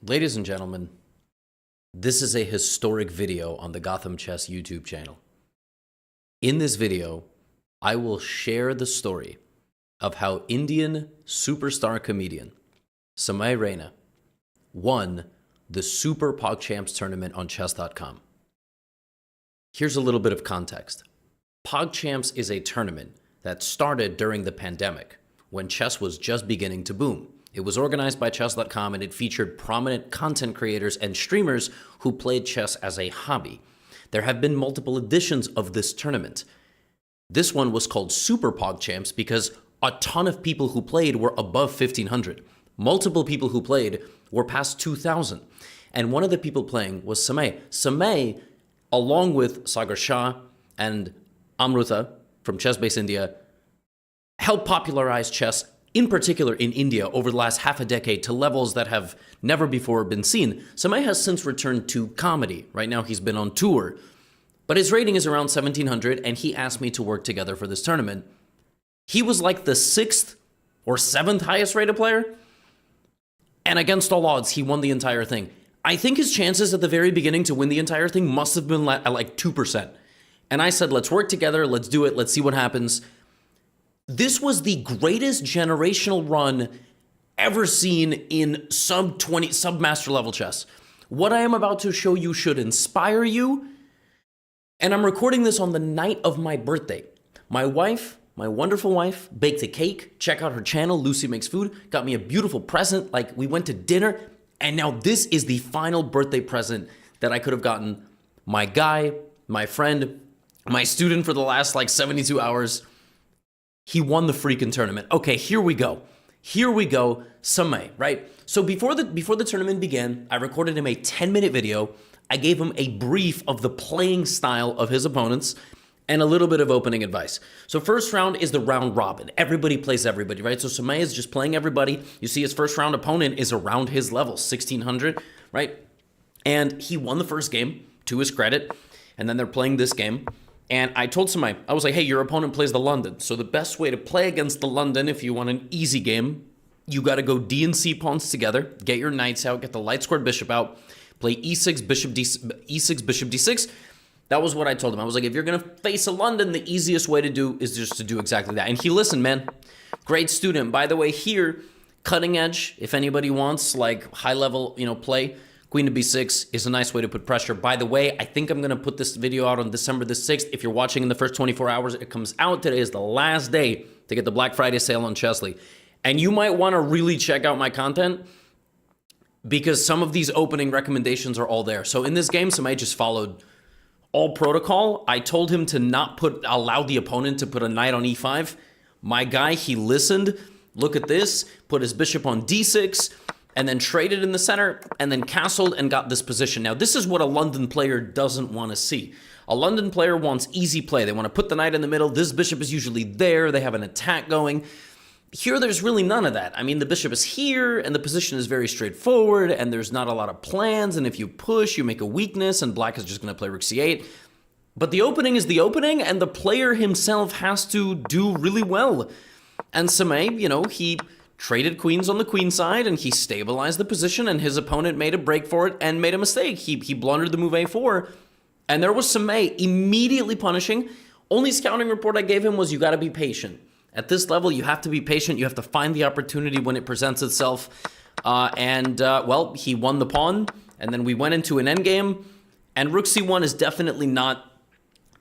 Ladies and gentlemen, this is a historic video on the Gotham Chess YouTube channel. In this video, I will share the story of how Indian superstar comedian Samay Raina won the Super PogChamps tournament on chess.com. Here's a little bit of context. PogChamps is a tournament that started during the pandemic when chess was just beginning to boom. It was organized by chess.com and it featured prominent content creators and streamers who played chess as a hobby. There have been multiple editions of this tournament. This one was called Super PogChamps because a ton of people who played were above 1,500. Multiple people who played were past 2,000. And one of the people playing was Samay. Samay, along with Sagar Shah and Amruta from Chess Base India, helped popularize chess, in particular in India, over the last half a decade to levels that have never before been seen. Samay has since returned to comedy. Right now he's been on tour. But his rating is around 1,700, and he asked me to work together for this tournament. He was like the 6th or 7th highest rated player, and against all odds, he won the entire thing. I think his chances at the very beginning to win the entire thing must have been at like 2%. And I said, let's work together, let's do it, let's see what happens. This was the greatest generational run ever seen in sub-master level chess. What I am about to show you should inspire you. And I'm recording this on the night of my birthday. My wife, my wonderful wife, baked a cake. Check out her channel, Lucy Makes Food. Got me a beautiful present. Like, we went to dinner. And now this is the final birthday present that I could have gotten my guy, my friend, my student for the last like 72 hours. He won the freaking tournament. Okay, here we go. Here we go, Samay, right? So before the tournament began, I recorded him a 10-minute video. I gave him a brief of the playing style of his opponents and a little bit of opening advice. So first round is the round robin. Everybody plays everybody, right? So Samay is just playing everybody. You see his first round opponent is around his level, 1,600, right? And he won the first game, to his credit. And then they're playing this game. And I told Samay, I was like, hey, your opponent plays the London. So the best way to play against the London, if you want an easy game, you got to go D and C pawns together, get your knights out, get the light squared bishop out, play E6, bishop D6. That was what I told him. I was like, if you're going to face a London, the easiest way to do is just to do exactly that. And he listened, man. Great student. By the way, here, cutting edge, if anybody wants, like high level, play, Queen to B6 is a nice way to put pressure. By the way, I think I'm going to put this video out on December the 6th. If you're watching in the first 24 hours, it comes out. Today is the last day to get the Black Friday sale on Chessly. And you might want to really check out my content because some of these opening recommendations are all there. So in this game, Samay just followed all protocol. I told him to not allow the opponent to put a knight on E5. My guy, he listened. Look at this. Put his bishop on D6. And then traded in the center, and then castled and got this position. Now, this is what a London player doesn't want to see. A London player wants easy play. They want to put the knight in the middle. This bishop is usually there. They have an attack going. Here, there's really none of that. I mean, the bishop is here, and the position is very straightforward, and there's not a lot of plans, and if you push, you make a weakness, and black is just going to play rook c8. But the opening is the opening, and the player himself has to do really well. And Samay, he traded queens on the queen side, and he stabilized the position, and his opponent made a break for it and made a mistake. He blundered the move a4, and there was Samay immediately punishing. Only scouting report I gave him was you got to be patient. At this level, you have to be patient. You have to find the opportunity when it presents itself. Well, he won the pawn, and then we went into an endgame, and rook c1 is definitely not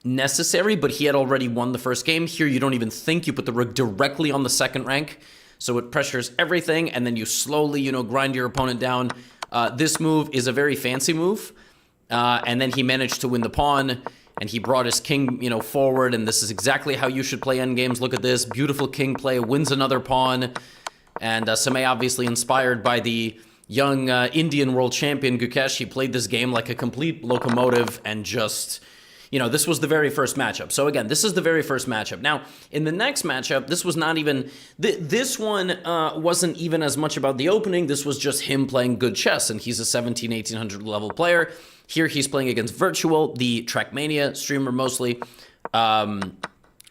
necessary, but he had already won the first game. Here, you don't even think. You put the rook directly on the second rank. So it pressures everything, and then you slowly, grind your opponent down. This move is a very fancy move. And then he managed to win the pawn, and he brought his king, forward, and this is exactly how you should play endgames. Look at this. Beautiful king play, wins another pawn. And Samay, obviously inspired by the young Indian world champion, Gukesh, he played this game like a complete locomotive and just... this was the very first matchup. So again, this is the very first matchup. Now, in the next matchup, this was not even... This one wasn't even as much about the opening. This was just him playing good chess, and he's a 1,1800 level player. Here, he's playing against Virtual, the Trackmania streamer mostly.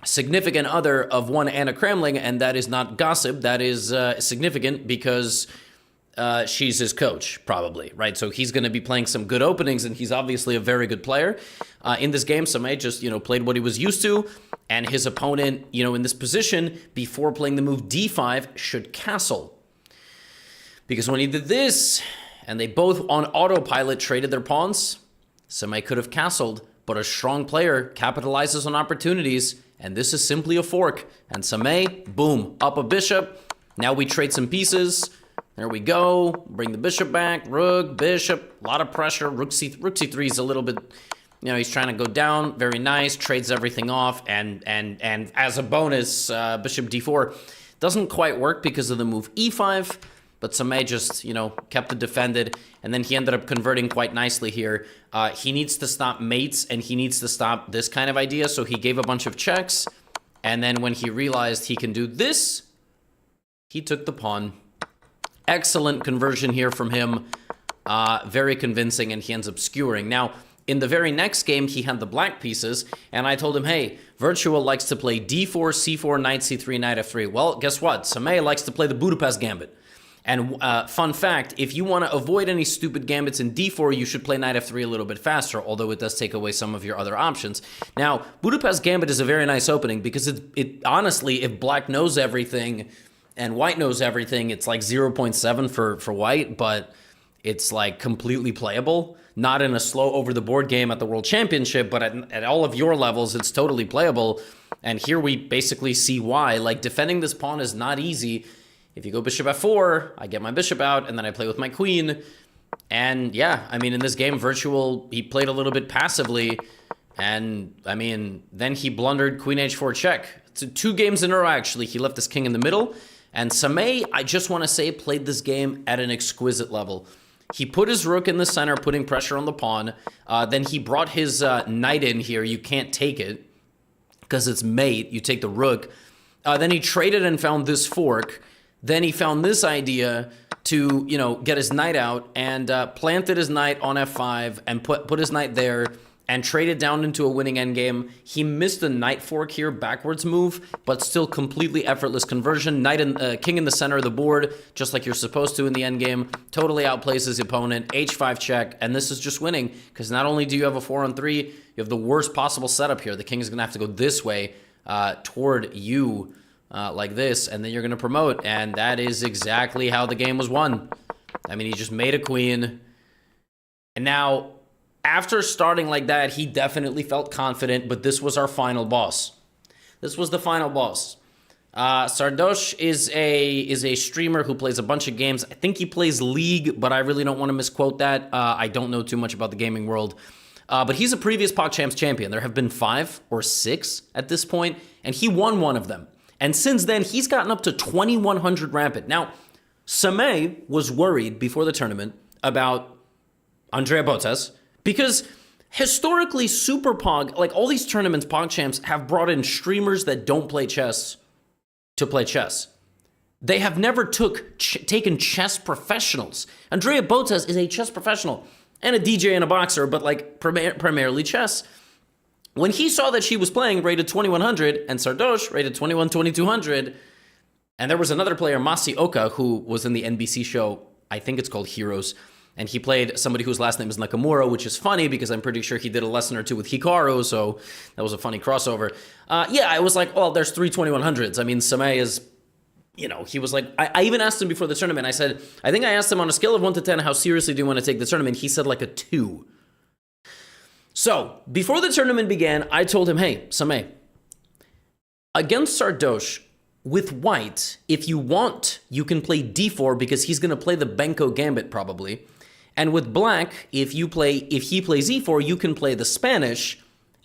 Significant other of one Anna Kramling, and that is not gossip. That is significant because she's his coach, probably, right? So he's going to be playing some good openings, and he's obviously a very good player. In this game, Samay just, played what he was used to, and his opponent, in this position, before playing the move d5, should castle. Because when he did this, and they both on autopilot traded their pawns, Samay could have castled, but a strong player capitalizes on opportunities, and this is simply a fork. And Samay, boom, up a bishop. Now we trade some pieces. There we go. Bring the bishop back. Rook, bishop, a lot of pressure. Rook c3 is a little bit, he's trying to go down. Very nice. Trades everything off. And as a bonus, bishop d4 doesn't quite work because of the move e5. But Samay just, kept it defended. And then he ended up converting quite nicely here. He needs to stop mates, and he needs to stop this kind of idea. So he gave a bunch of checks. And then when he realized he can do this, he took the pawn. Excellent conversion here from him. Very convincing, and he ends up skewering. Now, in the very next game, he had the black pieces, and I told him, hey, Virtual likes to play d4, c4, knight c3, knight f3. Well, guess what? Samay likes to play the Budapest Gambit. And fun fact, if you want to avoid any stupid gambits in d4, you should play knight f3 a little bit faster, although it does take away some of your other options. Now, Budapest Gambit is a very nice opening because it honestly, if black knows everything and white knows everything, it's like 0.7 for white, but it's like completely playable. Not in a slow over-the-board game at the World Championship, but at all of your levels, it's totally playable. And here we basically see why. Like, defending this pawn is not easy. If you go bishop f4, I get my bishop out, and then I play with my queen. And yeah, I mean, in this game, Virtual, he played a little bit passively. And I mean, then he blundered queen h4 check. So 2 games in a row, actually. He left his king in the middle. And Samay, I just want to say, played this game at an exquisite level. He put his rook in the center, putting pressure on the pawn. Then he brought his knight in here. You can't take it because it's mate. You take the rook. Then he traded and found this fork. Then he found this idea to, get his knight out and planted his knight on f5 and put his knight there and traded down into a winning endgame. He missed the knight fork here, backwards move, but still completely effortless conversion. Knight and king in the center of the board, just like you're supposed to in the endgame. Totally outplays his opponent. H5 check, and this is just winning because not only do you have a 4-on-3, you have the worst possible setup here. The king is going to have to go this way toward you. Like this, and then you're going to promote, and that is exactly how the game was won. I mean, he just made a queen, and now, after starting like that, he definitely felt confident, but this was our final boss. This was the final boss. Sardosh is a streamer who plays a bunch of games. I think he plays League, but I really don't want to misquote that. I don't know too much about the gaming world. But he's a previous PogChamps champion. There have been 5 or 6 at this point, and he won one of them. And since then, he's gotten up to 2,100 rampant. Now, Samay was worried before the tournament about Andrea Botes because historically, Super Pog, like all these tournaments, PogChamps have brought in streamers that don't play chess to play chess. They have never taken chess professionals. Andrea Botes is a chess professional and a DJ and a boxer, but like primarily chess. When he saw that she was playing rated 2,100 and Sardosh rated 2,200, and there was another player, Masi Oka, who was in the NBC show, I think it's called Heroes, and he played somebody whose last name is Nakamura, which is funny because I'm pretty sure he did a lesson or 2 with Hikaru, so that was a funny crossover. Yeah, I was like, well, there's 3 2,100s. I mean, Samay is, he was like, I even asked him before the tournament, I said, I think I asked him on a scale of 1 to 10, how seriously do you want to take the tournament? He said like a 2. So, before the tournament began, I told him, hey, Samay, against Sardosh, with white, if you want, you can play d4 because he's going to play the Benko Gambit probably. And with black, if he plays e4, you can play the Spanish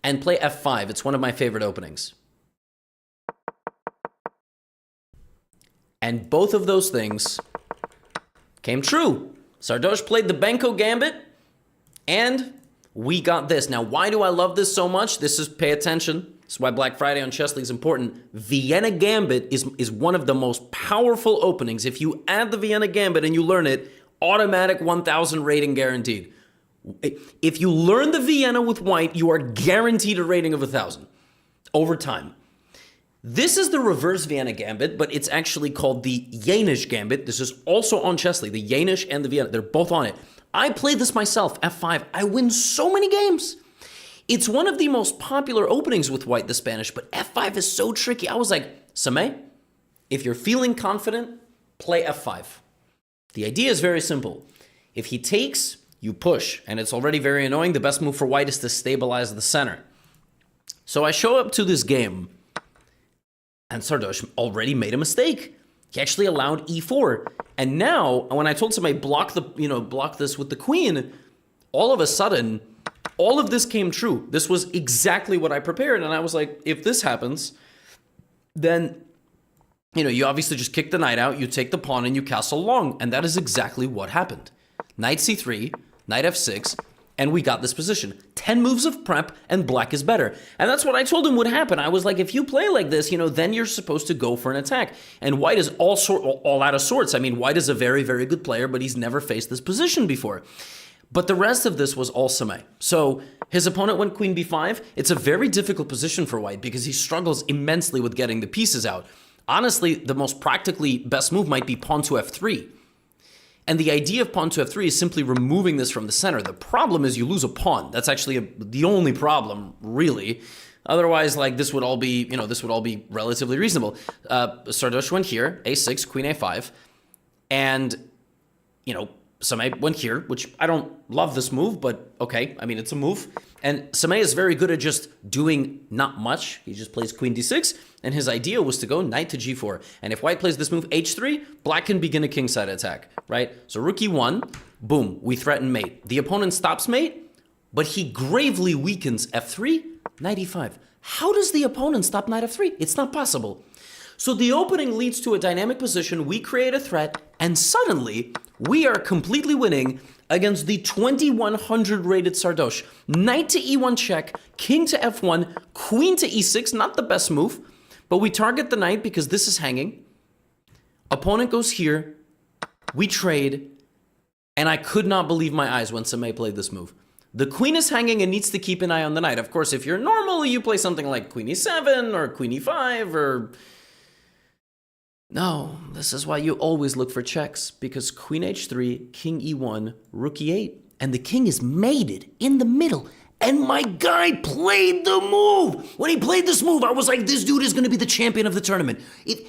and play f5. It's one of my favorite openings. And both of those things came true. Sardosh played the Benko Gambit, and we got this. Now, why do I love this so much? This is, pay attention. This is why Black Friday on Chess League is important. Vienna Gambit is one of the most powerful openings. If you add the Vienna Gambit and you learn it, automatic 1,000 rating guaranteed. If you learn the Vienna with white, you are guaranteed a rating of 1,000 over time. This is the reverse Vienna Gambit, but it's actually called the Yanish Gambit. This is also on Chessly, the Yanish and the Vienna. They're both on it. I played this myself, f5. I win so many games. It's one of the most popular openings with white, the Spanish, but f5 is so tricky. I was like, Sameh, if you're feeling confident, play f5. The idea is very simple. If he takes, you push, and it's already very annoying. The best move for white is to stabilize the center. So I show up to this game, and Sardosh already made a mistake. He actually allowed e4. And now, when I told somebody block this with the queen, all of a sudden, all of this came true. This was exactly what I prepared. And I was like, if this happens, then, you obviously just kick the knight out, you take the pawn, and you castle long. And that is exactly what happened. Knight c3, knight f6, and we got this position. 10 moves of prep, and black is better. And that's what I told him would happen. I was like, if you play like this, then you're supposed to go for an attack. And white is all out of sorts. I mean, white is a very, very good player, but he's never faced this position before. But the rest of this was all Sameh. So his opponent went queen b5. It's a very difficult position for white because he struggles immensely with getting the pieces out. Honestly, the most practically best move might be pawn to f3. And the idea of pawn to f3 is simply removing this from the center. The problem is you lose a pawn. That's actually the only problem, really. Otherwise, this would all be, relatively reasonable. Sardosh went here, a6, queen a5, and, Sameh went here, which I don't love this move, but okay, I mean, it's a move. And Sameh is very good at just doing not much. He just plays queen d6, and his idea was to go knight to g4. And if white plays this move h3, black can begin a kingside attack, right? So rook e1, boom, we threaten mate. The opponent stops mate, but he gravely weakens f3, knight e5. How does the opponent stop knight f3? It's not possible. So the opening leads to a dynamic position, we create a threat, and suddenly we are completely winning against the 2100 rated Sardosh. Knight to e1 check, king to f1, queen to e6, not the best move, but we target the knight because this is hanging. Opponent goes here, we trade, and I could not believe my eyes when Sameh played this move. The queen is hanging and needs to keep an eye on the knight. Of course, if you're normal, you play something like queen e7 or queen e5 or... No, this is why you always look for checks, because queen h3, king e1, rook e8, and the king is mated in the middle. And my guy played the move. When he played this move, I was like, this dude is going to be the champion of the tournament.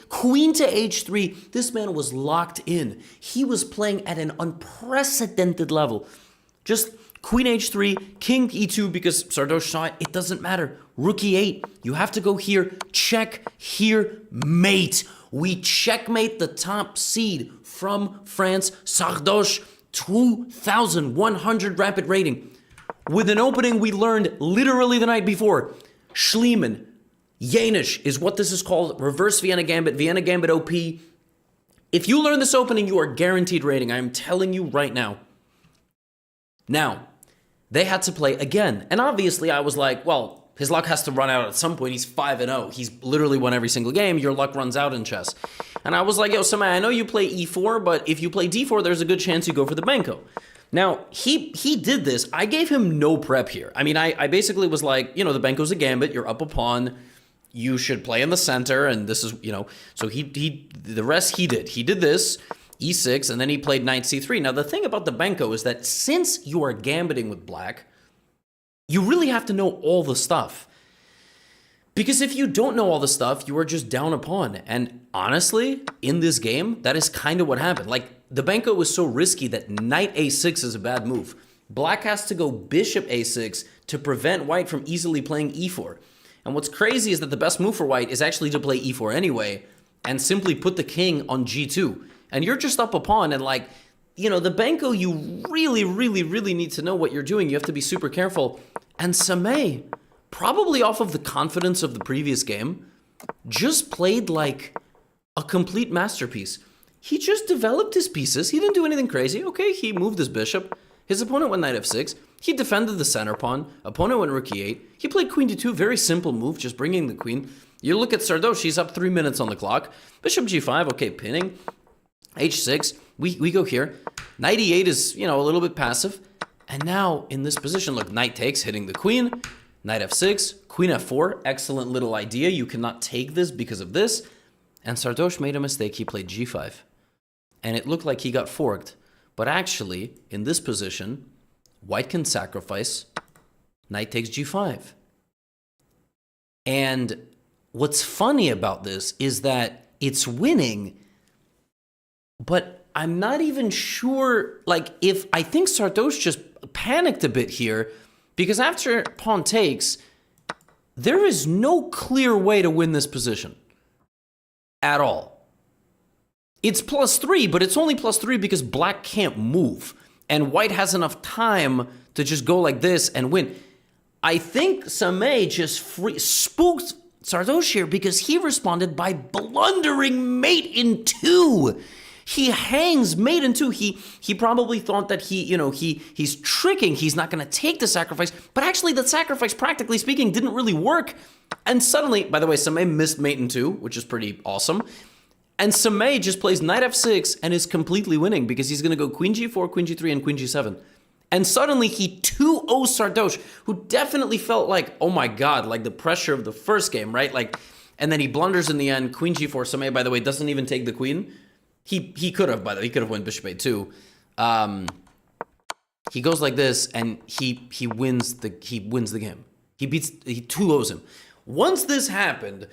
Queen to h3, this man was locked in. He was playing at an unprecedented level. Just queen h3, king e2, because Sardosh saw it, it doesn't matter. Rook e8, you have to go here, check, here, mate. We checkmate the top seed from France, Sardosh, 2,100 rapid rating. With an opening we learned literally the night before. Schliemann, Yanish is what this is called, reverse Vienna Gambit OP. If you learn this opening, you are guaranteed rating. I am telling you right now. Now, they had to play again. And obviously I was like, well, his luck has to run out at some point. He's 5-0. He's literally won every single game. Your luck runs out in chess. And I was like, yo, Sameh, I know you play e4, but if you play d4, there's a good chance you go for the Benko. Now, he did this. I gave him no prep here. I mean, I basically was like, the Benko's a gambit. You're up a pawn. You should play in the center. And this is, so the rest he did. He did this, e6, and then he played knight c3. Now, the thing about the Benko is that since you are gambiting with black, you really have to know all the stuff. Because if you don't know all the stuff, you are just down a pawn. And honestly, in this game, that is kind of what happened. Like, the Benko was so risky that knight a6 is a bad move. Black has to go bishop a6 to prevent white from easily playing e4. And what's crazy is that the best move for white is actually to play e4 anyway and simply put the king on g2. And you're just up a pawn and the Benko, you really, really, really need to know what you're doing. You have to be super careful. And Sameh, probably off of the confidence of the previous game, just played like a complete masterpiece. He just developed his pieces. He didn't do anything crazy. Okay, he moved his bishop. His opponent went knight f6. He defended the center pawn. Opponent went rook e8. He played queen d2. Very simple move, just bringing the queen. You look at Sardosh, he's up 3 minutes on the clock. Bishop g5, okay, pinning. h6, we go here. Knight e8 is, a little bit passive. And now, in this position, look, knight takes, hitting the queen. Knight f6, Queen f4, excellent little idea. You cannot take this because of this. And Sardosh made a mistake. He played g5. And it looked like he got forked. But actually, in this position, white can sacrifice. Knight takes g5. And what's funny about this is that it's winning, but I'm not even sure, like, if I think Sardosh just panicked a bit here, because after pawn takes, there is no clear way to win this position at all. It's +3, but it's only +3 because black can't move, and white has enough time to just go like this and win. I think Samay just spooked Sardosh here because he responded by blundering mate in 2. He hangs mate in 2. He probably thought that he's tricking. He's not going to take the sacrifice, but actually the sacrifice, practically speaking, didn't really work. And suddenly, by the way, Samay missed mate in 2, which is pretty awesome. And Samay just plays knight f6 and is completely winning because he's going to go queen g4, queen g3, and queen g7. And suddenly he 2-0 Sardosh, who definitely felt like, oh my God, like the pressure of the first game, right? Like, and then he blunders in the end. Queen g4. Samay, by the way, doesn't even take the queen. He could have, by the way, he could have won bishop a2. He goes like this, and he wins the game. He 2-0s him. Once this happened,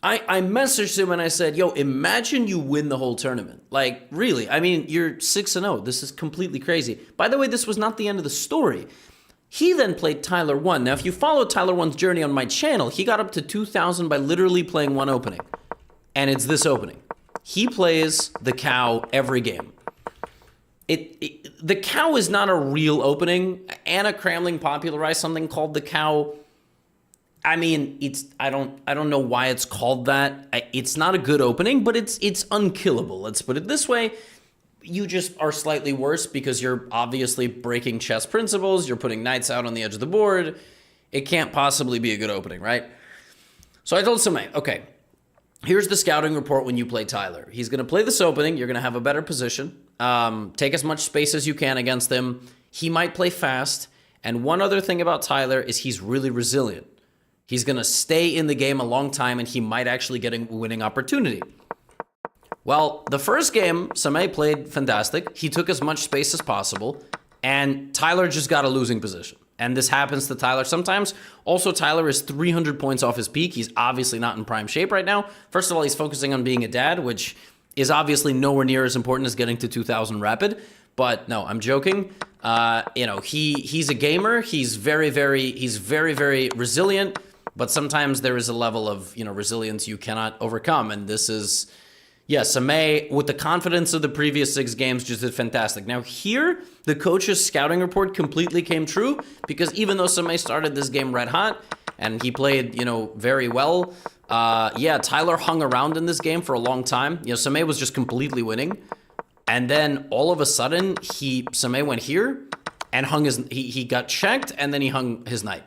I messaged him and I said, yo, imagine you win the whole tournament. Like, really, I mean, you're 6-0. This is completely crazy. By the way, this was not the end of the story. He then played Tyler 1. Now, if you follow Tyler 1's journey on my channel, he got up to 2,000 by literally playing one opening. And it's this opening. He plays the cow every game. The cow is not a real opening. Anna Kramling popularized something called the cow. I mean, I don't know why it's called that. It's not a good opening, but it's unkillable. Let's put it this way. You just are slightly worse because you're obviously breaking chess principles. You're putting knights out on the edge of the board. It can't possibly be a good opening, right? So I told Samay, okay, here's the scouting report when you play Tyler. He's going to play this opening. You're going to have a better position. Take as much space as you can against him. He might play fast. And one other thing about Tyler is he's really resilient. He's going to stay in the game a long time, and he might actually get a winning opportunity. Well, the first game, Samay played fantastic. He took as much space as possible, and Tyler just got a losing position. And this happens to Tyler sometimes. Also, Tyler is 300 points off his peak. He's obviously not in prime shape right now. First of all, he's focusing on being a dad, which is obviously nowhere near as important as getting to 2,000 rapid. But no, I'm joking. He's a gamer. He's very, very resilient. But sometimes there is a level of, resilience you cannot overcome. And this is, Samay, with the confidence of the previous 6 games, just did fantastic. Now here, the coach's scouting report completely came true because even though Samay started this game red hot and he played, very well, Tyler hung around in this game for a long time. Samay was just completely winning. And then all of a sudden, Samay went here and he got checked and then he hung his knight.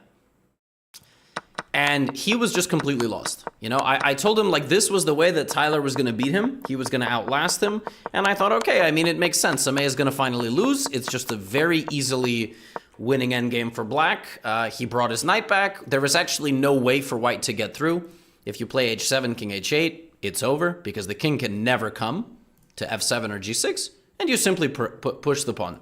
And he was just completely lost. I told him, like, this was the way that Tyler was going to beat him. He was going to outlast him. And I thought, okay, I mean, it makes sense. Samay is going to finally lose. It's just a very easily winning endgame for black. He brought his knight back. There was actually no way for white to get through. If you play h7, king h8, it's over because the king can never come to f7 or g6. And you simply push the pawn.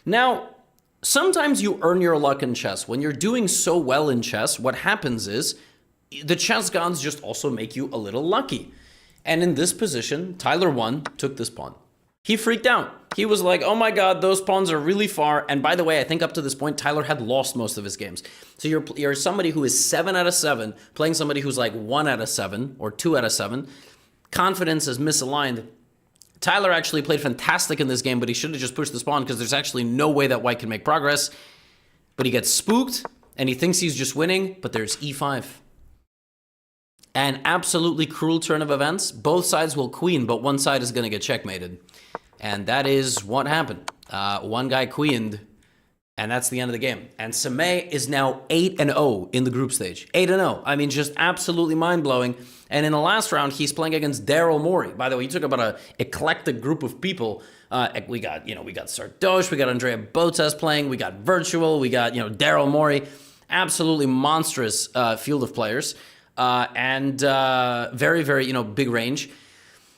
Now, sometimes you earn your luck in chess. When you're doing so well in chess, what happens is the chess gods just also make you a little lucky. And in this position, Tyler 1 took this pawn. He freaked out. He was like, oh my God, those pawns are really far. And by the way, I think up to this point, Tyler had lost most of his games. So you're somebody who is 7 out of 7, playing somebody who's like 1 out of 7 or 2 out of 7. Confidence is misaligned. Tyler actually played fantastic in this game, but he should have just pushed this pawn because there's actually no way that white can make progress. But he gets spooked, and he thinks he's just winning, but there's e5. An absolutely cruel turn of events. Both sides will queen, but one side is going to get checkmated. And that is what happened. One guy queened, and that's the end of the game. And Samay is now 8-0 in the group stage. 8-0. I mean, just absolutely mind-blowing. And in the last round, he's playing against Daryl Morey. By the way, he took about an eclectic group of people. We got Sardosh, we got Andrea Botas playing, we got Virtual, we got, Daryl Morey. absolutely monstrous field of players, and very, very, big range.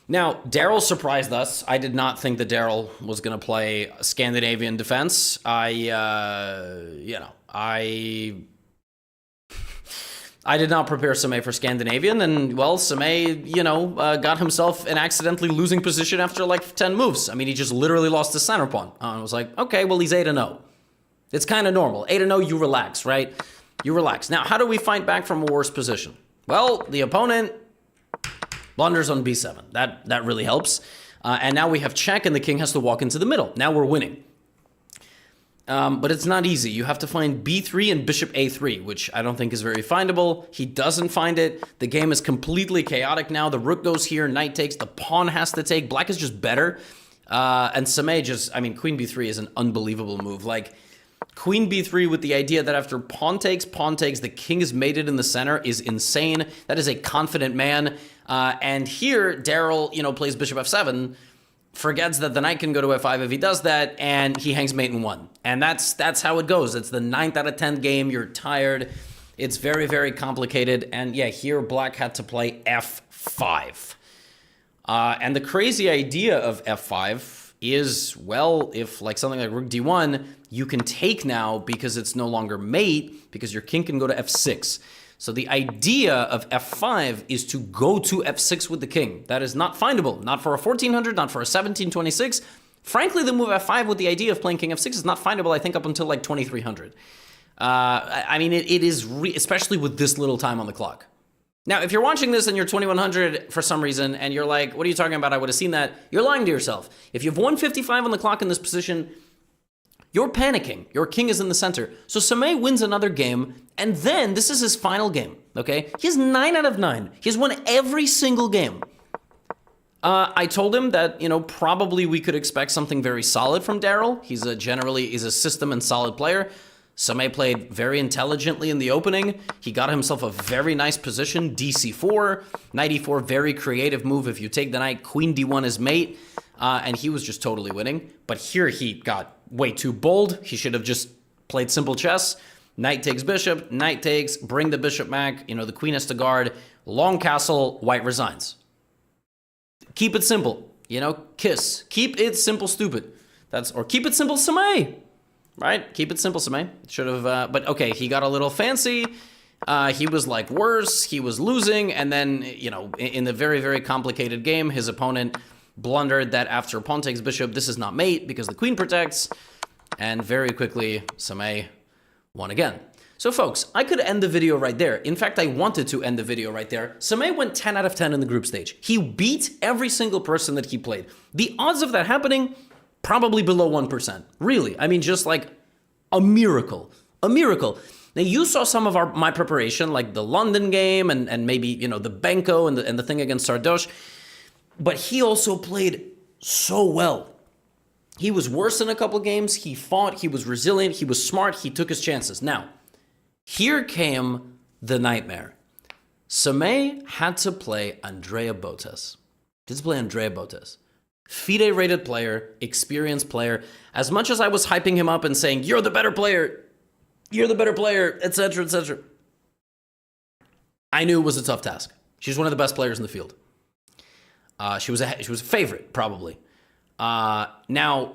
Now, Daryl surprised us. I did not think that Daryl was going to play Scandinavian defense. I did not prepare Samay for Scandinavian, and, well, Samay, got himself an accidentally losing position after, like, 10 moves. I mean, he just literally lost his center pawn. I was like, okay, well, he's 8-0. It's kind of normal. 8-0, you relax, right? You relax. Now, how do we fight back from a worse position? Well, the opponent blunders on b7. That really helps. And now we have check, and the king has to walk into the middle. Now we're winning. But it's not easy. You have to find b3 and bishop a3, which I don't think is very findable. He doesn't find it. The game is completely chaotic now. The rook goes here, knight takes, the pawn has to take. Black is just better. And Samay queen b3 is an unbelievable move. Like, queen b3 with the idea that after pawn takes, the king is mated in the center is insane. That is a confident man. And here, Daryl, plays bishop f7, forgets that the knight can go to f5 if he does that, and he hangs mate in 1. And that's how it goes. It's the 9th out of 10 game. You're tired. It's very, very complicated. And yeah, here Black had to play f5. And the crazy idea of f5 is, well, if like something like rook d1, you can take now because it's no longer mate, because your king can go to f6. So the idea of f5 is to go to f6 with the king. That is not findable. Not for a 1400, not for a 1726. Frankly, the move f5 with the idea of playing king f6 is not findable, I think, up until like 2300. It is, especially with this little time on the clock. Now, if you're watching this and you're 2100 for some reason, and you're like, what are you talking about? I would have seen that. You're lying to yourself. If you have 155 on the clock in this position, you're panicking. Your king is in the center. So Samay wins another game, and then this is his final game, okay? He has 9 out of 9. He has won every single game. I told him that, probably we could expect something very solid from Daryl. He's a system and solid player. Samay played very intelligently in the opening. He got himself a very nice position, dc4, knight e4, very creative move. If you take the knight, queen d1 is mate, and he was just totally winning. But here he got way too bold. He should have just played simple chess. Knight takes bishop, knight takes, bring the bishop back, the queen has to guard, long castle, white resigns. Keep it simple, kiss. Keep it simple, stupid. Or keep it simple, Samay. Right? Keep it simple, Samay. Should have, but okay, he got a little fancy. He was like worse, he was losing, and then, in the very, very complicated game, his opponent blundered that after pawn takes bishop, this is not mate because the queen protects, and very quickly, Samay won again. So folks, I could end the video right there. In fact, I wanted to end the video right there. Samay went 10 out of 10 in the group stage. He beat every single person that he played. The odds of that happening, probably below 1%. Really, just like a miracle. A miracle. Now, you saw some of my preparation, like the London game and maybe, the Benko and the thing against Sardosh. But he also played so well. He was worse in a couple games. He fought. He was resilient. He was smart. He took his chances. Now, here came the nightmare. Samay had to play Andrea Botes. FIDE-rated player, experienced player. As much as I was hyping him up and saying, you're the better player, etc., etc., I knew it was a tough task. She's one of the best players in the field. She was a favorite, probably. Now,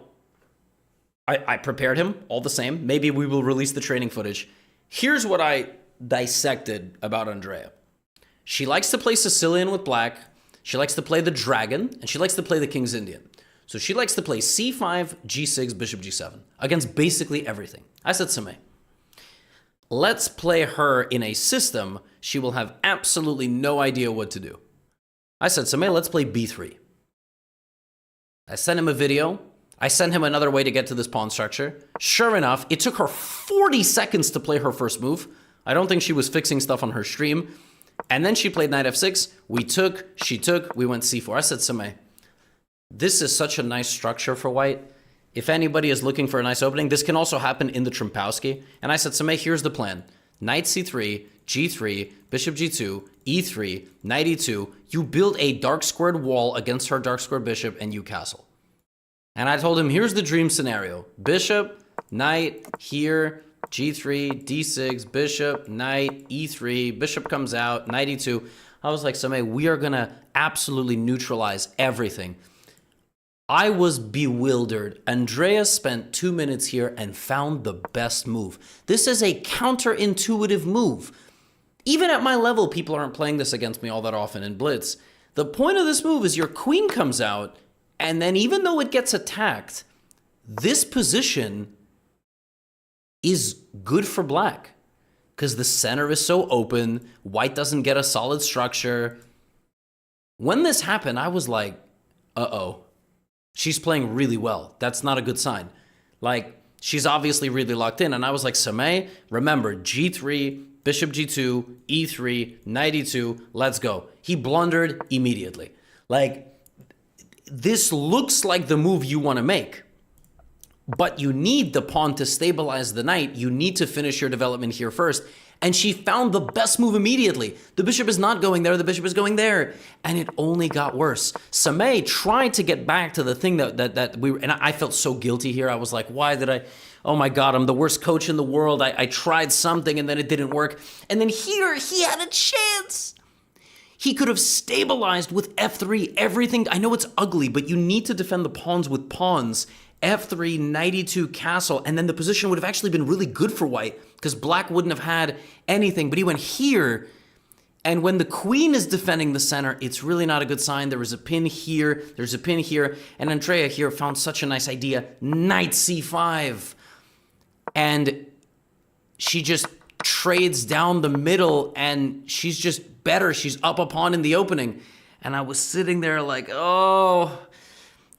I prepared him all the same. Maybe we will release the training footage. Here's what I dissected about Andrea. She likes to play Sicilian with black. She likes to play the dragon, and she likes to play the King's Indian. So she likes to play c5, g6, bishop g7 against basically everything. I said, Samay, let's play her in a system she will have absolutely no idea what to do. I said, Samay, let's play b3. I sent him a video. I sent him another way to get to this pawn structure. Sure enough, it took her 40 seconds to play her first move. I don't think she was fixing stuff on her stream. And then she played knight f6. She took, we went c4. I said, Samay, this is such a nice structure for white. If anybody is looking for a nice opening, this can also happen in the Trumpowski. And I said, Samay, here's the plan. Knight c3, g3, bishop g2, e3, knight e2. You build a dark squared wall against her dark squared bishop and you castle. And I told him, here's the dream scenario. Bishop, knight, here, G3, D6, bishop, knight, E3, bishop comes out, knight E2. I was like, Samay, we are going to absolutely neutralize everything. I was bewildered. Andrea spent 2 minutes here and found the best move. This is a counterintuitive move. Even at my level, people aren't playing this against me all that often in Blitz. The point of this move is your queen comes out, and then even though it gets attacked, this position is good for black because the center is so open. White doesn't get a solid structure. When this happened, I was like, uh-oh. She's playing really well. That's not a good sign. Like, she's obviously really locked in. And I was like, Samay, remember, G3, bishop G2, E3, knight E2, let's go. He blundered immediately. Like, this looks like the move you want to make. But you need the pawn to stabilize the knight. You need to finish your development here first. And she found the best move immediately. The bishop is not going there, the bishop is going there. And it only got worse. Samay tried to get back to the thing that we were, and I felt so guilty here. I was like, why did I, oh my God, I'm the worst coach in the world. I tried something and then it didn't work. And then here, he had a chance. He could have stabilized with F3, everything. I know it's ugly, but you need to defend the pawns with pawns. F3, knight E2, castle, and then the position would have actually been really good for white because black wouldn't have had anything. But he went here, and when the queen is defending the center, it's really not a good sign. There was a pin here, there's a pin here, and Andrea here found such a nice idea. Knight C5. And she just trades down the middle, and she's just better. She's up a pawn in the opening. And I was sitting there like, oh,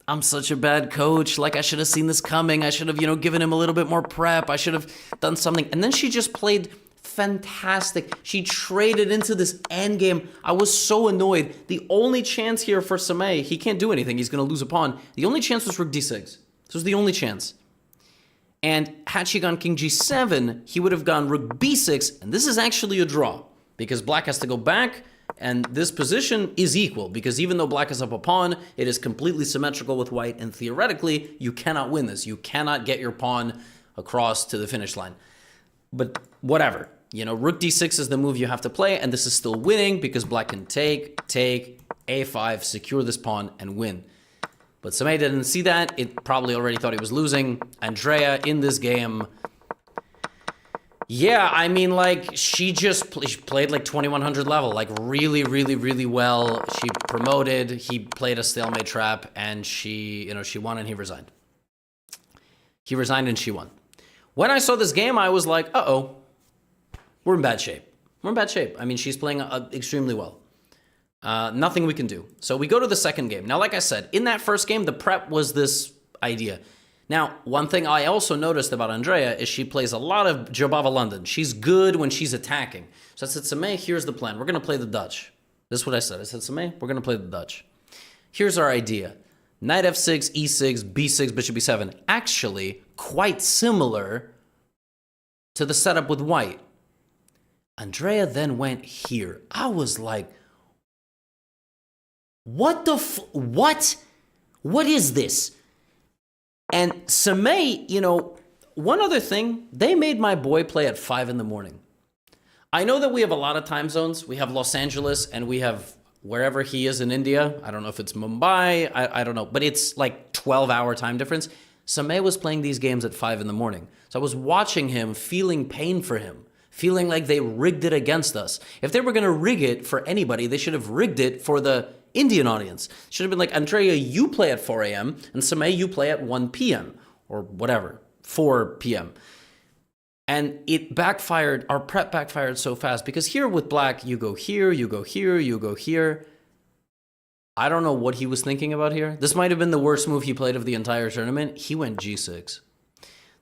I'm such a bad coach. Like, I should have seen this coming. I should have, given him a little bit more prep. I should have done something. And then she just played fantastic. She traded into this endgame. I was so annoyed. The only chance here for Samay, he can't do anything. He's going to lose a pawn. The only chance was rook D6. This was the only chance. And had she gone king G7, he would have gone rook B6. And this is actually a draw because black has to go back. And this position is equal because even though black is up a pawn, it is completely symmetrical with white. And theoretically, you cannot win this. You cannot get your pawn across to the finish line. But whatever. Rook D6 is the move you have to play. And this is still winning because black can take, A5, secure this pawn, and win. But Samay didn't see that. It probably already thought he was losing. Andrea in this game, yeah, I mean, like, she played like 2100 level, like really, really, really well. She promoted, he played a stalemate trap, and she won and he resigned. He resigned and she won. When I saw this game, I was like, uh-oh, we're in bad shape. We're in bad shape. I mean, she's playing extremely well. Nothing we can do. So we go to the second game. Now, like I said, in that first game, the prep was this idea. Now, one thing I also noticed about Andrea is she plays a lot of Jobava London. She's good when she's attacking. So I said, Samay, here's the plan. We're going to play the Dutch. This is what I said. I said, Samay, we're going to play the Dutch. Here's our idea. Knight F6, E6, B6, bishop B7. Actually, quite similar to the setup with white. Andrea then went here. I was like, what the what? What is this? And Samay, one other thing, they made my boy play at 5 in the morning. I know that we have a lot of time zones. We have Los Angeles and we have wherever he is in India. I don't know if it's Mumbai. I don't know. But it's like 12-hour time difference. Samay was playing these games at 5 in the morning. So I was watching him, feeling pain for him, feeling like they rigged it against us. If they were going to rig it for anybody, they should have rigged it for the Indian audience. Should have been like, Andrea, you play at 4 a.m. and Samay, you play at 1 p.m. or whatever, 4 p.m. And it backfired, our prep backfired so fast because here with black, you go here, you go here, you go here. I don't know what he was thinking about here. This might have been the worst move he played of the entire tournament. He went G6.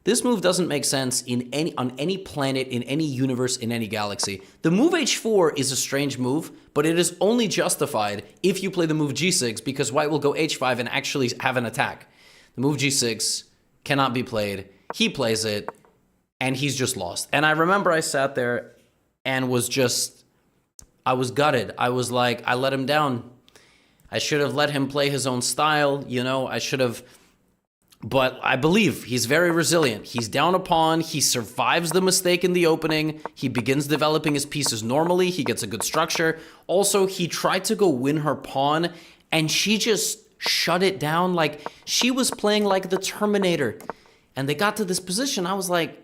This move doesn't make sense on any planet, in any universe, in any galaxy. The move H4 is a strange move, but it is only justified if you play the move G6 because white will go H5 and actually have an attack. The move G6 cannot be played. He plays it, and he's just lost. And I remember I sat there and I was gutted. I was like, I let him down. I should have let him play his own style. I should have But I believe he's very resilient. He's down a pawn. He survives the mistake in the opening. He begins developing his pieces normally. He gets a good structure. Also, he tried to go win her pawn, and she just shut it down. Like, she was playing like the Terminator. And they got to this position. I was like,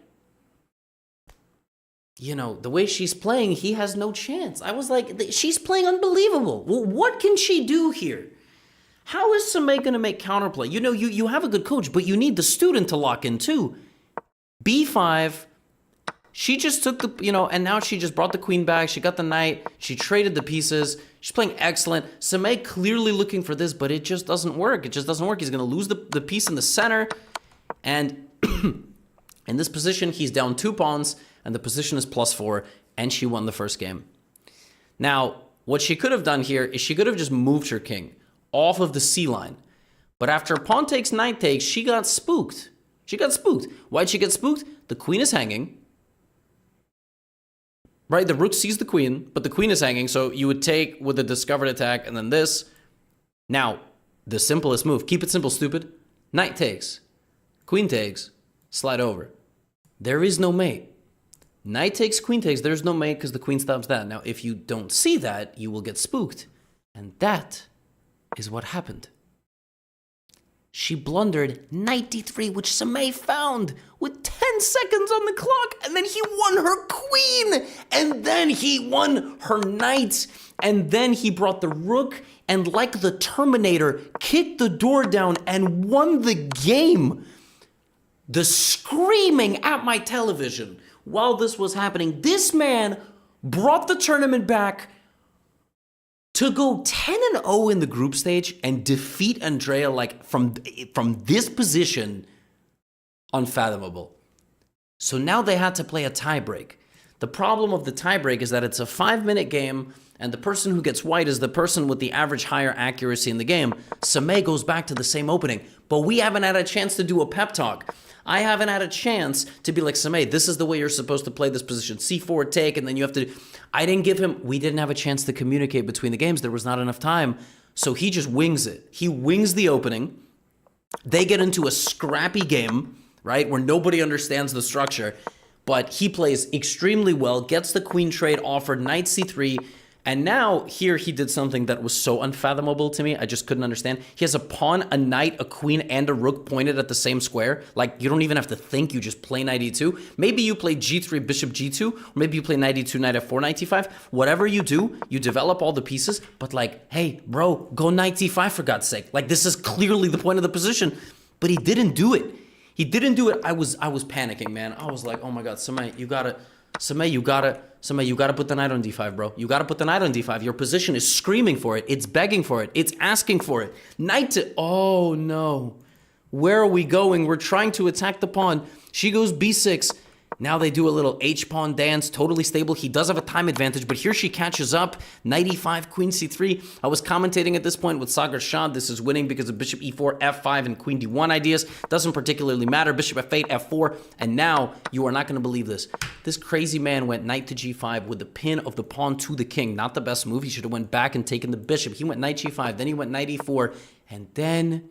you know, the way she's playing, he has no chance. I was like, she's playing unbelievable. Well, what can she do here? How is Samay going to make counterplay? You know, you have a good coach, but you need the student to lock in too. B5, she just took the, you know, and now she just brought the queen back. She got the knight. She traded the pieces. She's playing excellent. Samay clearly looking for this, but it just doesn't work. It just doesn't work. He's going to lose the piece in the center. And in this position, he's down 2 pawns, and the position is +4, and she won the first game. Now, what she could have done here is she could have just moved her king off of the C line. But after pawn takes, knight takes, she got spooked. She got spooked. Why'd she get spooked? The queen is hanging. Right? The rook sees the queen, but the queen is hanging, so you would take with the discovered attack, and then this. Now, the simplest move. Keep it simple, stupid. Knight takes. Queen takes. Slide over. There is no mate. Knight takes, queen takes. There's no mate because the queen stops that. Now, if you don't see that, you will get spooked. And that is what happened. She blundered knight d3, which Samay found with 10 seconds on the clock, and then he won her queen, and then he won her knight, and then he brought the rook, and like the Terminator, kicked the door down and won the game. The screaming at my television while this was happening. This man brought the tournament back to go 10-0 in the group stage and defeat Andrea like from this position, unfathomable. So now they had to play a tiebreak. The problem of the tiebreak is that it's a 5-minute game, and the person who gets white is the person with the average higher accuracy in the game. Samay goes back to the same opening, but we haven't had a chance to do a pep talk. I haven't had a chance to be like, Samay, this is the way you're supposed to play this position. C4 take, and then you have to... I didn't give him... We didn't have a chance to communicate between the games. There was not enough time. So he just wings it. He wings the opening. They get into a scrappy game, right, where nobody understands the structure. But he plays extremely well, gets the queen trade offered, knight c3, and now here he did something that was so unfathomable to me. I just couldn't understand. He has a pawn, a knight, a queen, and a rook pointed at the same square. Like, you don't even have to think. You just play knight e2. Maybe you play g3, bishop g2, or maybe you play knight e2, knight f4, knight e5. Whatever you do, you develop all the pieces. But like, hey, bro, go knight e5 for God's sake. Like, this is clearly the point of the position. But he didn't do it. He didn't do it. I was panicking, man. I was like, oh my God, Samay, you gotta put the knight on d5, bro. You gotta put the knight on d5. Your position is screaming for it. It's begging for it. It's asking for it. Knight to... Oh, no. Where are we going? We're trying to attack the pawn. She goes b6. Now they do a little h-pawn dance, totally stable. He does have a time advantage, but here she catches up. Knight e5, queen c3. I was commentating at this point with Sagar Shah. This is winning because of bishop e4, f5, and queen d1 ideas. Doesn't particularly matter. Bishop f8, f4. And now, you are not going to believe this. This crazy man went knight to g5 with the pin of the pawn to the king. Not the best move. He should have went back and taken the bishop. He went knight g5, then he went knight e4, and then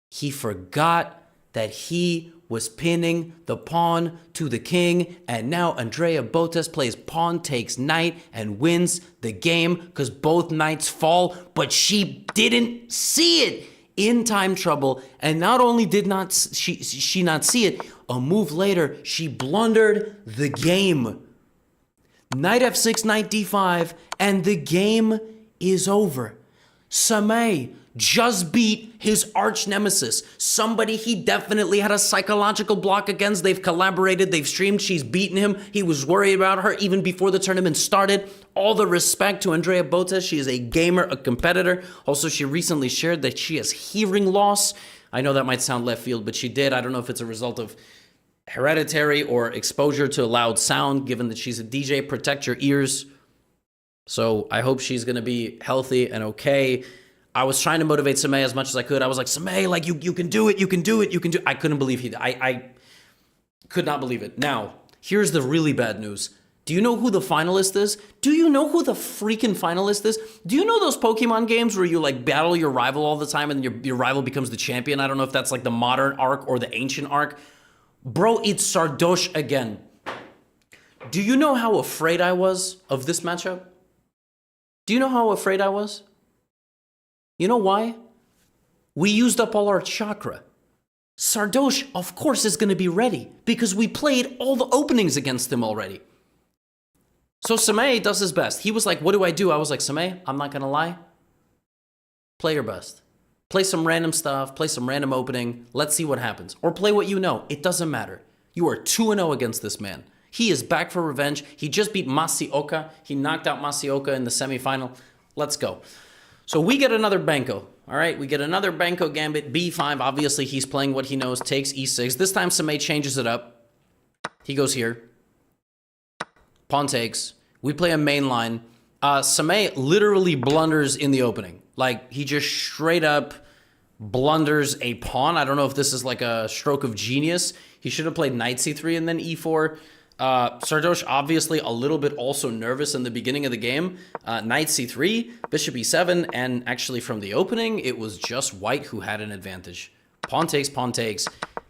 he forgot that he was pinning the pawn to the king, and now Andrea Botes plays pawn takes knight and wins the game because both knights fall, but she didn't see it. In time trouble, and not only did not she not see it, a move later, she blundered the game. Knight f6, knight d5, and the game is over. Samay just beat his arch nemesis, somebody he definitely had a psychological block against. They've collaborated, they've streamed, she's beaten him. He was worried about her even before the tournament started. All the respect to Andrea Botes. She is a gamer, a competitor. Also, she recently shared that she has hearing loss. I know that might sound left field, but she did. I don't know if it's a result of hereditary or exposure to a loud sound, given that she's a DJ. Protect your ears. So I hope she's going to be healthy and okay. I was trying to motivate Samay as much as I could. I was like, Samay, like, you can do it, you can do it, you can do it. I couldn't believe I could not believe it. Now, here's the really bad news. Do you know who the finalist is? Do you know who the freaking finalist is? Do you know those Pokemon games where you like battle your rival all the time and your rival becomes the champion? I don't know if that's like the modern arc or the ancient arc. Bro, it's Sardosh again. Do you know how afraid I was of this matchup? Do you know how afraid I was? You know why? We used up all our chakra. Sardosh, of course, is going to be ready because we played all the openings against him already. So Samay does his best. He was like, what do I do? I was like, Samay, I'm not going to lie. Play your best. Play some random stuff. Play some random opening. Let's see what happens. Or play what you know. It doesn't matter. You are 2-0 against this man. He is back for revenge. He just beat Masioka. He knocked out Masioka in the semifinal. Let's go. So we get another Banco. All right, we get another Banco Gambit. B5, obviously he's playing what he knows. Takes E6. This time Samay changes it up. He goes here. Pawn takes. We play a main line. Samay literally blunders in the opening. Like, he just straight up blunders a pawn. I don't know if this is like a stroke of genius. He should have played knight c3 and then e4. Sardosh obviously a little bit also nervous in the beginning of the game. Knight c3, bishop e7, and actually from the opening, it was just white who had an advantage. Pawn takes,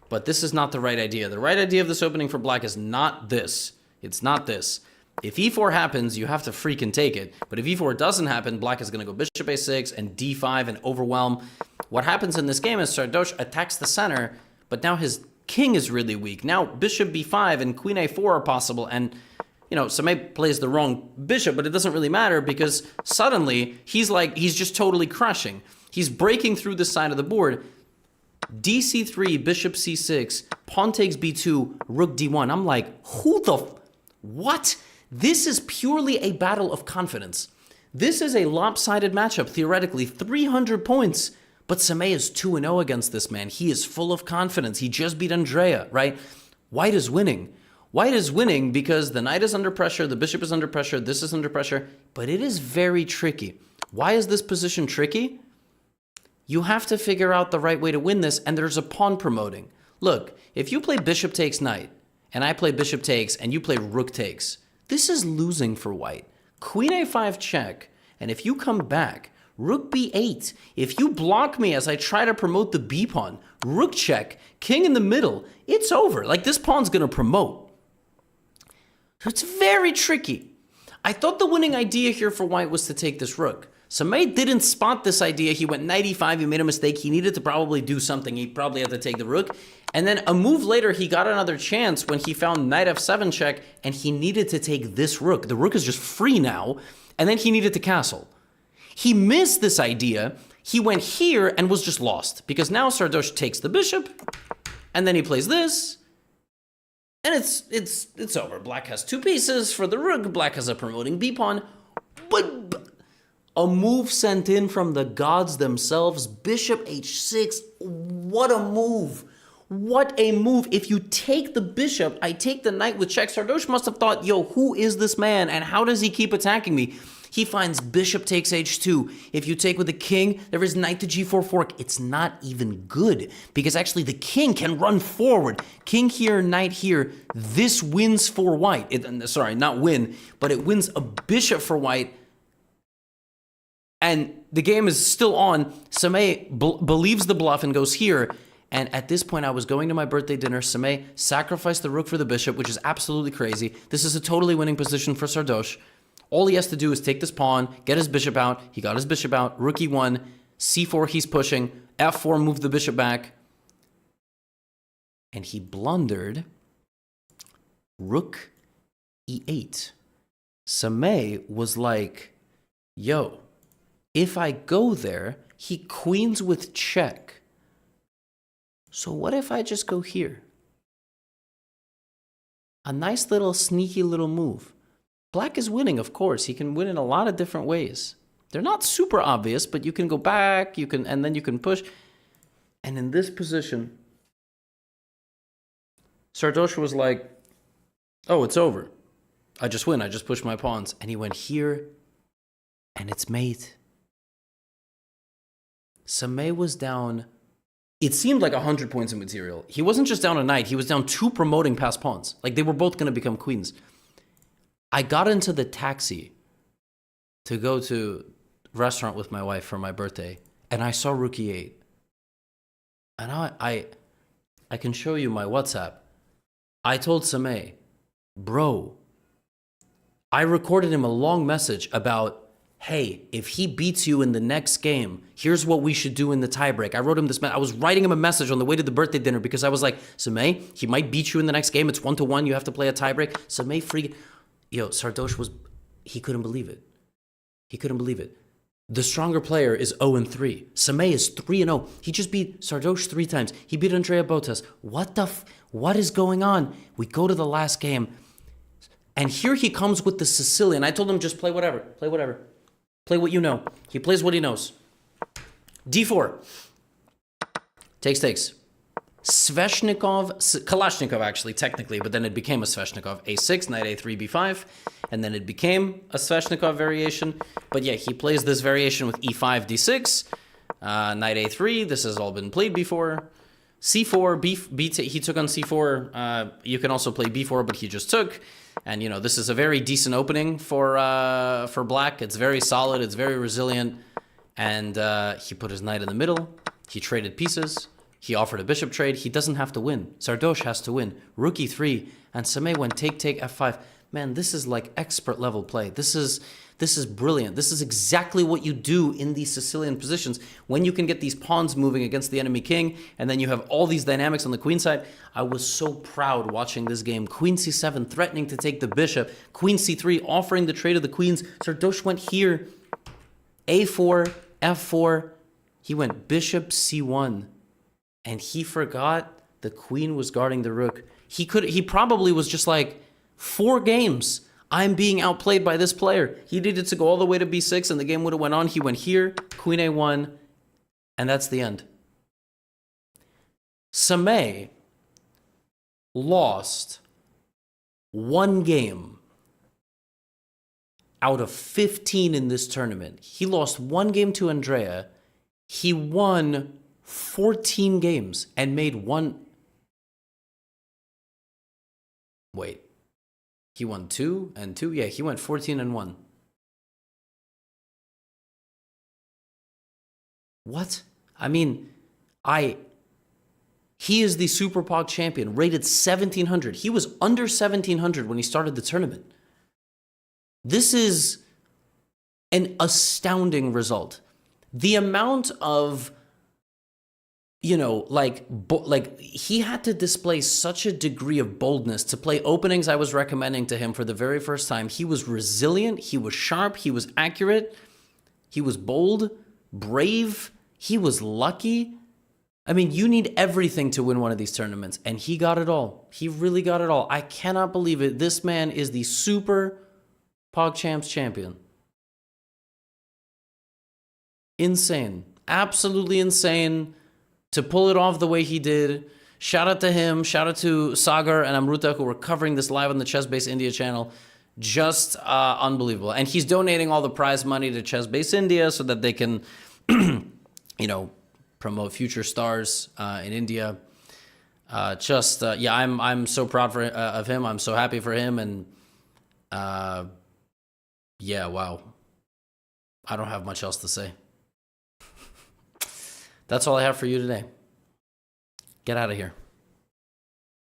but this is not the right idea. The right idea of this opening for black is not this. It's not this. If e4 happens, you have to freaking take it. But if e4 doesn't happen, black is going to go bishop a6 and d5 and overwhelm. What happens in this game is Sardosh attacks the center, but now his king is really weak. Now bishop b5 and queen a4 are possible, and you know, Samay plays the wrong bishop, but it doesn't really matter because suddenly he's just totally crushing. He's breaking through this side of the board. dc3, bishop c6, pawn takes b2, rook d1. I'm like, what? This is purely a battle of confidence. This is a lopsided matchup, theoretically, 300 points. But Samay is 2-0 against this man. He is full of confidence. He just beat Andrea, right? White is winning. White is winning because the knight is under pressure, the bishop is under pressure, this is under pressure, but it is very tricky. Why is this position tricky? You have to figure out the right way to win this, and there's a pawn promoting. Look, if you play bishop takes knight, and I play bishop takes, and you play rook takes, this is losing for white. Queen a5 check, and if you come back, rook b8, if you block me as I try to promote the b pawn, rook check, king in the middle, it's over. Like, this pawn's gonna promote. So it's very tricky. I thought the winning idea here for white was to take this rook. Samay didn't spot this idea. He went knight e5, he made a mistake. He needed to probably do something. He probably had to take the rook. And then a move later, he got another chance when he found knight f7 check, and he needed to take this rook. The rook is just free now, and then he needed to castle. He missed this idea. He went here and was just lost, because now Sardosh takes the bishop, and then he plays this, and it's over. Black has two pieces for the rook. Black has a promoting b pawn, but a move sent in from the gods themselves. Bishop h6. What a move. What a move. If you take the bishop, I take the knight with check. Sardosh must have thought, yo, who is this man and how does he keep attacking me? He finds bishop takes h2. If you take with the king, there is knight to g4 fork. It's not even good because actually the king can run forward. King here, knight here. This wins for white. Sorry, not win, but it wins a bishop for white. And the game is still on. Samay believes the bluff and goes here. And at this point, I was going to my birthday dinner. Samay sacrificed the rook for the bishop, which is absolutely crazy. This is a totally winning position for Sardosh. All he has to do is take this pawn, get his bishop out. He got his bishop out. Rook e1, c4 he's pushing. f4 moved the bishop back. And he blundered rook e8. Samay was like, yo, if I go there, he queens with check. So what if I just go here? A nice little sneaky little move. Black is winning, of course. He can win in a lot of different ways. They're not super obvious, but you can go back, and then you can push. And in this position, Sardosh was like, oh, it's over. I just win. I just push my pawns. And he went here, and it's mate. Samay was down. It seemed like 100 points in material. He wasn't just down a knight. He was down two promoting past pawns. Like, they were both going to become queens. I got into the taxi to go to restaurant with my wife for my birthday, and I saw Rook E8. And I can show you my WhatsApp. I told Sameh, bro, I recorded him a long message about, hey, if he beats you in the next game, here's what we should do in the tiebreak. I wrote him this. I was writing him a message on the way to the birthday dinner because I was like, Sameh, he might beat you in the next game. It's 1-1. You have to play a tiebreak. Sameh freaking, Sardosh he couldn't believe it. He couldn't believe it. The stronger player is 0-3. Sameh is 3-0. He just beat Sardosh 3 times. He beat Andrea Botas. What is going on? We go to the last game. And here he comes with the Sicilian. I told him, just play whatever. Play whatever. Play what you know. He plays what he knows. D4. Takes. Sveshnikov, Kalashnikov actually, technically, but then it became a Sveshnikov. A6, knight A3, B5, and then it became a Sveshnikov variation. But yeah, he plays this variation with E5, D6, knight A3. This has all been played before. C4, he took on C4. You can also play B4, but he just took. And, this is a very decent opening for black. It's very solid. It's very resilient. And he put his knight in the middle. He traded pieces. He offered a bishop trade. He doesn't have to win. Sardosh has to win. Rook E3. And Sameh went take, F5. Man, this is like expert level play. This is brilliant. This is exactly what you do in these Sicilian positions when you can get these pawns moving against the enemy king, and then you have all these dynamics on the queen side. I was so proud watching this game. Queen C7 threatening to take the bishop. Queen C3 offering the trade of the queens. Sardosh went here. A4, F4. He went bishop C1. And he forgot the queen was guarding the rook. He probably was just like, 4 games. I'm being outplayed by this player. He needed to go all the way to B6 and the game would have went on. He went here, queen A1, and that's the end. Sameh lost 1 game out of 15 in this tournament. He lost 1 game to Andrea. He won 14 games and made 1. Wait. He won 2 and 2. Yeah, he went 14-1. What? I mean, he is the Super Pog champion, rated 1700. He was under 1700 when he started the tournament. This is an astounding result. The amount of, he had to display such a degree of boldness to play openings I was recommending to him for the very first time. He was resilient, he was sharp, he was accurate, he was bold, brave, he was lucky. I mean, you need everything to win one of these tournaments, and he got it all. He really got it all. I cannot believe it. This man is the Super PogChamps champion. Insane. Absolutely insane. To pull it off the way he did. Shout out to him. Shout out to Sagar and Amruta who were covering this live on the Chess Base India channel. Just unbelievable. And he's donating all the prize money to Chess Base India so that they can, promote future stars in India. I'm so proud of him. I'm so happy for him. And wow. I don't have much else to say. That's all I have for you today. Get out of here.